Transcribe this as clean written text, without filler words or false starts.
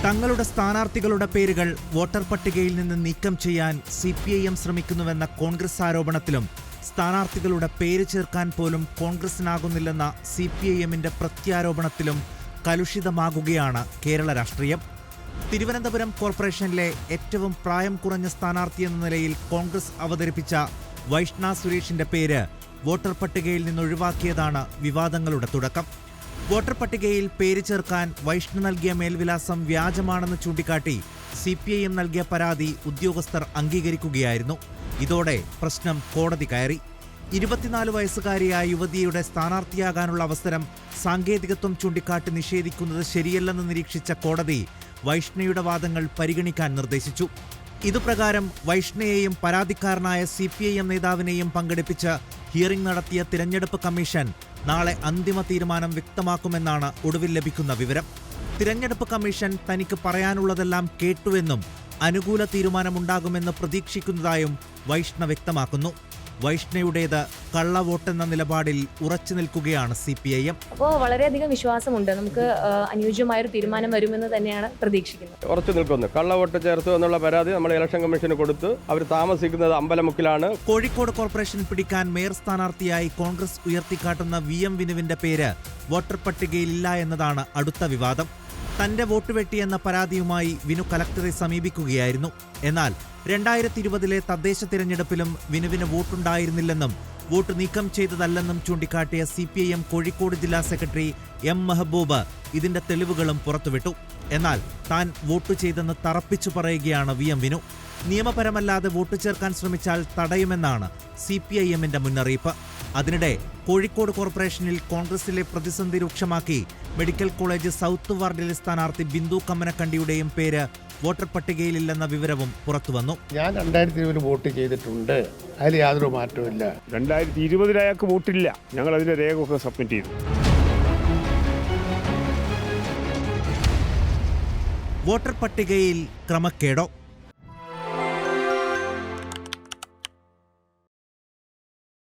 തങ്ങളുടെ സ്ഥാനാർത്ഥികളുടെ പേരുകൾ വോട്ടർ പട്ടികയിൽ നിന്ന് നീക്കം ചെയ്യാൻ CPIM ശ്രമിക്കുന്നുവെന്ന കോൺഗ്രസ് ആരോപണത്തിലും സ്ഥാനാർത്ഥികളുടെ പേര് ചേർക്കാൻ പോലും കോൺഗ്രസിനാകുന്നില്ലെന്ന CPIMന്റെ പ്രത്യാരോപണത്തിലും കലുഷിതമാകുകയാണ് കേരള രാഷ്ട്രീയം. തിരുവനന്തപുരം കോർപ്പറേഷനിലെ ഏറ്റവും പ്രായം കുറഞ്ഞ സ്ഥാനാർത്ഥിയെന്ന നിലയിൽ കോൺഗ്രസ് അവതരിപ്പിച്ച വൈഷ്ണ സുരേഷിന്റെ പേര് വോട്ടർ പട്ടികയിൽ നിന്ന് ഒഴിവാക്കിയതാണ് വിവാദങ്ങളുടെ തുടക്കം. വോട്ടർ പട്ടികയിൽ പേര് ചേർക്കാൻ വൈഷ്ണ നൽകിയ മേൽവിലാസം വ്യാജമാണെന്ന് ചൂണ്ടിക്കാട്ടി CPIM നൽകിയ പരാതി ഉദ്യോഗസ്ഥർ അംഗീകരിക്കുകയായിരുന്നു. ഇതോടെ പ്രശ്നം കോടതി കയറി. 24 വയസ്സുകാരിയായ യുവതിയുടെ സ്ഥാനാർത്ഥിയാകാനുള്ള അവസരം സാങ്കേതികത്വം ചൂണ്ടിക്കാട്ടി നിഷേധിക്കുന്നത് ശരിയല്ലെന്ന് നിരീക്ഷിച്ച കോടതി വൈഷ്ണയുടെ വാദങ്ങൾ പരിഗണിക്കാൻ നിർദ്ദേശിച്ചു. ഇതുപ്രകാരം വൈഷ്ണയെയും പരാതിക്കാരനായ CPIM നേതാവിനെയും പങ്കെടുപ്പിച്ച് ഹിയറിംഗ് നടത്തിയ തിരഞ്ഞെടുപ്പ് കമ്മീഷൻ നാളെ അന്തിമ തീരുമാനം വ്യക്തമാക്കുമെന്നാണ് ഒടുവിൽ ലഭിക്കുന്ന വിവരം. തിരഞ്ഞെടുപ്പ് കമ്മീഷൻ തനിക്ക് പറയാനുള്ളതെല്ലാം കേട്ടുവെന്നും അനുകൂല തീരുമാനമുണ്ടാകുമെന്ന് പ്രതീക്ഷിക്കുന്നതായും വൈഷ്ണ വ്യക്തമാക്കുന്നു. വൈഷ്ണയുടേത് കള്ളവോട്ടെന്ന നിലപാടിൽ ഉറച്ചു നിൽക്കുകയാണ് CPIM. അപ്പോൾ വളരെയധികം വിശ്വാസമുണ്ട്, നമുക്ക് അനുയോജ്യമായൊരു തീരുമാനം വരുമെന്ന് തന്നെയാണ് പ്രതീക്ഷിക്കുന്നത്. ഉറച്ചു നിൽക്കുന്നു. കള്ളവോട്ട് ചേർത്തു എന്നുള്ള പരാതി നമ്മൾ ഇലക്ഷൻ കമ്മീഷന് കൊടുത്തു. അവർ താമസിക്കുന്നത് അമ്പലമുക്കിലാണ്. കോഴിക്കോട് കോർപ്പറേഷൻ പിടിക്കാൻ മേയർ സ്ഥാനാർത്ഥിയായി കോൺഗ്രസ് ഉയർത്തിക്കാട്ടുന്ന VM വിനുവിന്റെ പേര് വോട്ടർ പട്ടികയിലില്ല എന്നതാണ് അടുത്ത വിവാദം. തന്റെ വോട്ട് വെട്ടിയെന്ന പരാതിയുമായി വിനു കലക്ടറെ സമീപിക്കുകയായിരുന്നു. എന്നാൽ 2020 തദ്ദേശ തിരഞ്ഞെടുപ്പിലും വിനുവിന് വോട്ടുണ്ടായിരുന്നില്ലെന്നും വോട്ട് നീക്കം ചെയ്തതല്ലെന്നും ചൂണ്ടിക്കാട്ടിയ CPIM കോഴിക്കോട് ജില്ലാ സെക്രട്ടറി M മെഹബൂബ് ഇതിന്റെ തെളിവുകളും പുറത്തുവിട്ടു. എന്നാൽ താൻ വോട്ട് ചെയ്തെന്ന് തറപ്പിച്ചു പറയുകയാണ് VM വിനു. നിയമപരമല്ലാതെ വോട്ട് ചേർക്കാൻ ശ്രമിച്ചാൽ തടയുമെന്നാണ് CPIMന്റെ മുന്നറിയിപ്പ്. അതിനിടെ കോഴിക്കോട് കോർപ്പറേഷനിൽ കോൺഗ്രസിലെ പ്രതിസന്ധി രൂക്ഷമാക്കി മെഡിക്കൽ കോളേജ് സൗത്ത് വാർഡിലെ സ്ഥാനാർത്ഥി ബിന്ദു കമ്മനക്കണ്ടിയുടെയും പേര് വോട്ടർ പട്ടികയിലില്ലെന്ന വിവരവും പുറത്തുവന്നു. ഞാൻ 2020 വോട്ട് ചെയ്തിട്ടുണ്ട്, അതിൽ യാതൊരു മാറ്റവുമില്ല. 2020 അയാൾക്ക് വോട്ടില്ല, ഞങ്ങൾ അതിന്റെ രേഖയൊക്കെ സബ്മിറ്റ് ചെയ്തു. വോട്ടർ പട്ടികയിൽ ക്രമക്കേടോ?